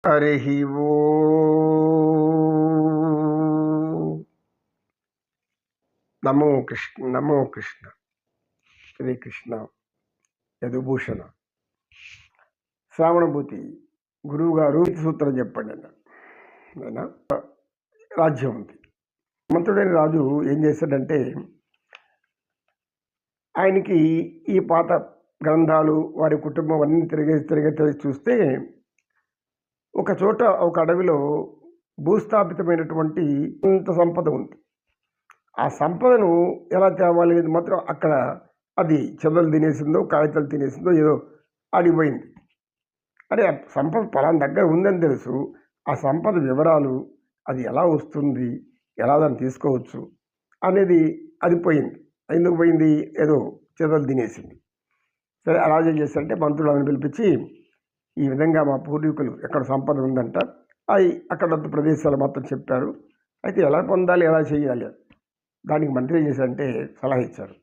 హరిః ఓం. నమో కృష్ణ, నమో కృష్ణ. శ్రీకృష్ణ యదుభూషణ. శ్రావణభూతి గురువు గారు సూత్రం చెప్పండి అన్న. రాజ్యం ఉంది. మంత్రుడైన రాజు ఏం చేశాడంటే, ఆయనకి ఈ పాత గ్రంథాలు వారి కుటుంబం అన్నీ తిరిగి చూస్తే ఒక చోట ఒక అడవిలో భూస్థాపితమైనటువంటి అంత సంపద ఉంది. ఆ సంపదను ఎలా తేవాలి అనేది మాత్రం అక్కడ అది చెదలు తినేసిందో కాగితాలు తినేసిందో ఏదో ఆడిపోయింది. అరే సంపద పలానా దగ్గర ఉందని తెలుసు, ఆ సంపద వివరాలు, అది ఎలా వస్తుంది, ఎలా దాన్ని తీసుకోవచ్చు అనేది అది పోయింది. ఎందుకు పోయింది? ఏదో చెదలు తినేసింది. సరే రాజు ఏం చేశారంటే మంత్రులను పిలిపించి, ఈ విధంగా మా పూర్వీకులు ఎక్కడ సంపద ఉందంట, అవి అక్కడ ప్రదేశాలు మొత్తం చెప్పారు. అయితే ఎలా పొందాలి, ఎలా చేయాలి, దానికి మంత్రి ఏం చేశారంటే సలహా ఇచ్చారు.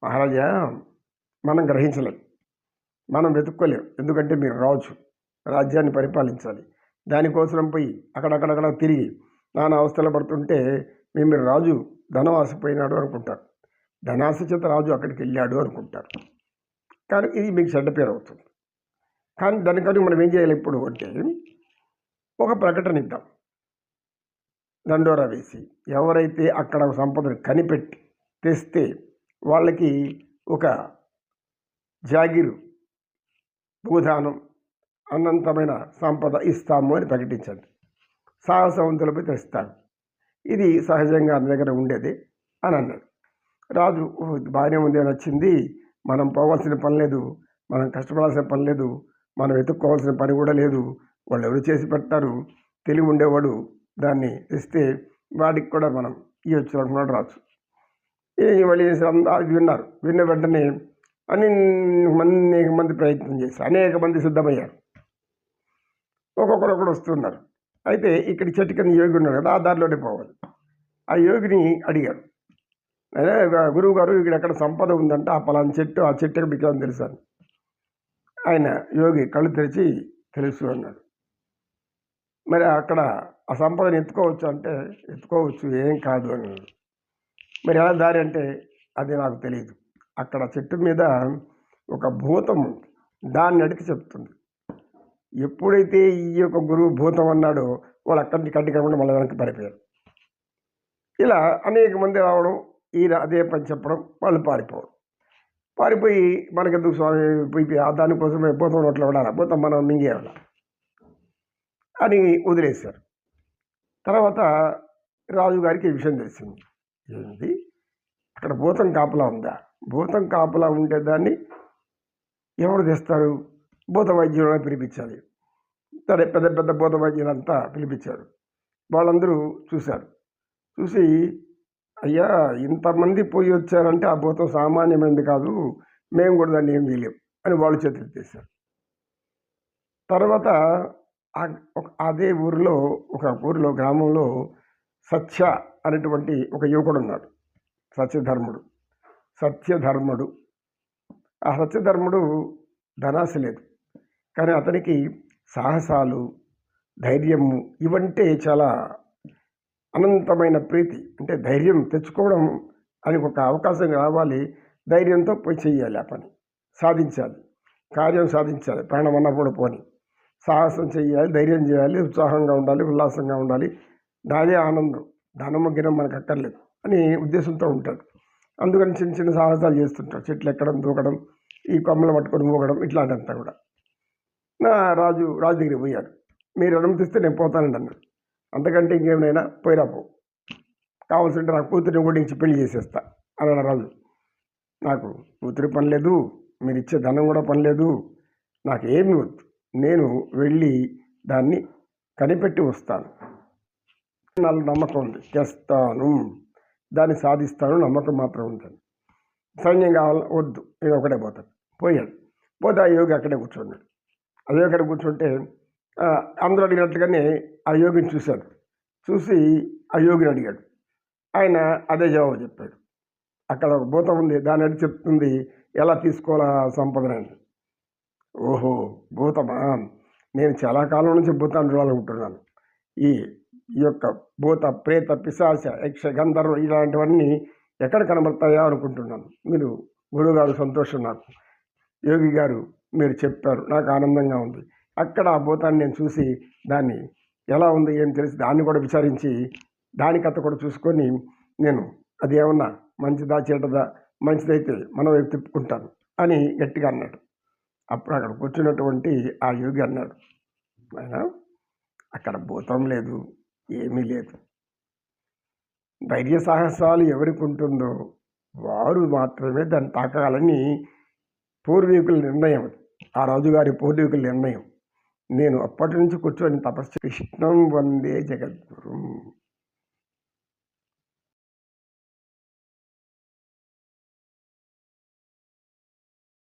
మహారాజా, మనం గ్రహించలేం, మనం వెతుక్కోలేం. ఎందుకంటే మీరు రాజు, రాజ్యాన్ని పరిపాలించాలి. దానికోసం పోయి అక్కడక్కడక్కడ తిరిగి నానా అవస్థలు పడుతుంటే మీరు రాజు ధనవాసిపోయినాడు అనుకుంటారు, ధనాశ చేత రాజు అక్కడికి వెళ్ళాడు అనుకుంటారు. కానీ ఇది మీకు చెడ్డ పేరు అవుతుంది. కానీ దానికని మనం ఏం చేయాలి ఇప్పుడు అంటే, ఒక ప్రకటన ఇద్దాం, దండోరా వేసి ఎవరైతే అక్కడ సంపదను కనిపెట్టి తెస్తే వాళ్ళకి ఒక జాగిరు, భూదానం, అనంతమైన సంపద ఇస్తాము అని ప్రకటించండి. సాహసవంతులపై తెస్తాడు. ఇది సహజంగా అన్న దగ్గర ఉండేది అని అన్నాడు. రాజు బాగానే ఉంది, నచ్చింది, మనం పోవాల్సిన పని లేదు, మనం కష్టపడాల్సిన పని లేదు, మనం వెతుక్కోవాల్సిన పని కూడా లేదు, వాళ్ళు ఎవరు చేసి పెడతారు, తెలివి ఉండేవాడు దాన్ని ఇస్తే వాడికి కూడా మనం ఇవ్వచ్చు అనుకున్నాడు రాజు. వాళ్ళు అది విన్నారు. విన్న వెంటనే అనేక మంది ప్రయత్నం చేశారు, అనేక మంది సిద్ధమయ్యారు, ఒక్కొక్కరు వస్తున్నారు. అయితే ఇక్కడ చెట్టు కింద యోగి ఉన్నాడు కదా, ఆ దారిలోనే పోవాలి. ఆ యోగిని అడిగారు, గురువు గారు ఇక్కడ ఎక్కడ సంపద ఉందంటే ఆ పలానా చెట్టు, ఆ చెట్టు మీకు ఏమని తెలుసు అని. ఆయన యోగి కళ్ళు తెరిచి తెలుసు అన్నాడు. మరి అక్కడ ఆ సంపదను ఎత్తుకోవచ్చు అంటే ఎత్తుకోవచ్చు, ఏం కాదు అన్నాడు. మరి ఎలా దారి అంటే అది నాకు తెలియదు. అక్కడ చెట్టు మీద ఒక భూతం ఉంది, దాన్ని అడిగి చెప్తుంది. ఎప్పుడైతే ఈ యొక్క గురువు భూతం అన్నాడో వాళ్ళు అక్కడి నుంచి కట్టి కాకుండా మళ్ళీ వెనక్కి పారిపోయారు. ఇలా అనేక మంది రావడం, ఈయన అదే పని చెప్పడం, వాళ్ళు పారిపోయి మనకెందుకు స్వామి పోయి దానికోసమే భూతం నోట్లో పడాలా, భూతం మనం మింగేయాల అని వదిలేశారు. తర్వాత రాజుగారికి ఈ విషయం తెలిసింది. ఏంటి, అక్కడ భూతం కాపలా ఉందా? భూతం కాపలా ఉంటే దాన్ని ఎవరు తెస్తారు? భూత వైద్యులను పిలిపించాలి. సరే, పెద్ద పెద్ద భూత వైద్యులంతా పిలిపించారు. వాళ్ళందరూ చూశారు. చూసి, అయ్యా ఇంతమంది పోయి వచ్చారంటే ఆ భూతం సామాన్యమైనది కాదు, మేము కూడా దాన్ని ఏం చేయలేం అని వాళ్ళు చేతులు తీశారు. తర్వాత అదే ఊరిలో ఒక గ్రామంలో సత్య అనేటువంటి ఒక యువకుడు ఉన్నాడు, సత్యధర్ముడు. ఆ సత్యధర్ముడు ధనాశ లేదు, కానీ అతనికి సాహసాలు, ధైర్యము ఇవంటే చాలా అనంతమైన ప్రీతి. అంటే ధైర్యం తెచ్చుకోవడం అని ఒక అవకాశం రావాలి, ధైర్యంతో పోయి చెయ్యాలి, ఆ పని సాధించాలి, కార్యం సాధించాలి, ప్రాణం అన్నప్పుడు పోని సాహసం చేయాలి, ధైర్యం చేయాలి, ఉత్సాహంగా ఉండాలి, ఉల్లాసంగా ఉండాలి, దానే ఆనందం, ధనము గినం మనకు అక్కర్లేదు అని ఉద్దేశంతో ఉంటాడు. అందుకని చిన్న చిన్న సాహసాలు చేస్తుంటాడు, చెట్లు ఎక్కడం, దూకడం, ఈ కొమ్మలు పట్టుకొని మోగడం, ఇట్లాంటింతా కూడా. రాజు దగ్గరికి పోయాడు. మీరు అనుమతిస్తే నేను పోతానండి అన్నాడు. అంతకంటే ఇంకేమైనా పోయిరా పో, కావాల్సింటే నాకు కూతురిని ఓడించి పెళ్లి చేసేస్తా అన్నాడు రాజు. నాకు కూతురి పని లేదు, మీరు ఇచ్చే ధనం కూడా పని లేదు, నాకు ఏమి వద్దు, నేను వెళ్ళి దాన్ని కనిపెట్టి వస్తాను, నాకు నమ్మకం ఉంది, చేస్తాను, దాన్ని సాధిస్తాను, నమ్మకం మాత్రం ఉంటుంది. సైన్యం కావాలని వద్దు, నేను ఒకటే పోతాను. పోతే ఆ యోగి అక్కడే కూర్చున్నాడు. ఆ యోగి అక్కడ కూర్చుంటే అందరూ అడిగినట్లుగానే ఆ యోగిని చూశాడు. చూసి ఆ యోగిని అడిగాడు. ఆయన అదే జవాబు చెప్పాడు. అక్కడ ఒక భూతం ఉంది, దాని అడిగి చెప్తుంది ఎలా తీసుకోవాలా సంపదనని. ఓహో, భూతమా, నేను చాలా కాలం నుంచి భూతాన్ని చూడాలనుకుంటున్నాను. ఈ ఈ యొక్క భూత, ప్రేత, పిశాచ, యక్ష, గంధర్వ ఇలాంటివన్నీ ఎక్కడ కనబడతాయా అనుకుంటున్నాను. మీరు గురువుగారు సంతోషం నాకు. యోగి గారు మీరు చెప్పారు, నాకు ఆనందంగా ఉంది. అక్కడ ఆ భూతాన్ని నేను చూసి దాన్ని ఎలా ఉంది ఏం తెలిసి దాన్ని కూడా విచారించి దాని కథ కూడా చూసుకొని నేను అది ఏమన్నా మంచిదా చెడ్డదా, మంచిదైతే మన వైపు తిప్పుకుంటాను అని గట్టిగా అన్నాడు. అప్పుడు అక్కడ కూర్చున్నటువంటి ఆ యోగి అన్నాడు, ఆయన అక్కడ భూతం లేదు, ఏమీ లేదు. ధైర్య సాహసాలు ఎవరికి ఉంటుందో వారు మాత్రమే దాన్ని తాకాలని పూర్వీకుల నిర్ణయం. ఆ రాజుగారి పూర్వీకుల నిర్ణయం. నేను అప్పటి నుంచి కూర్చొని తపస్సు కృష్ణం వందే జగద్గురు.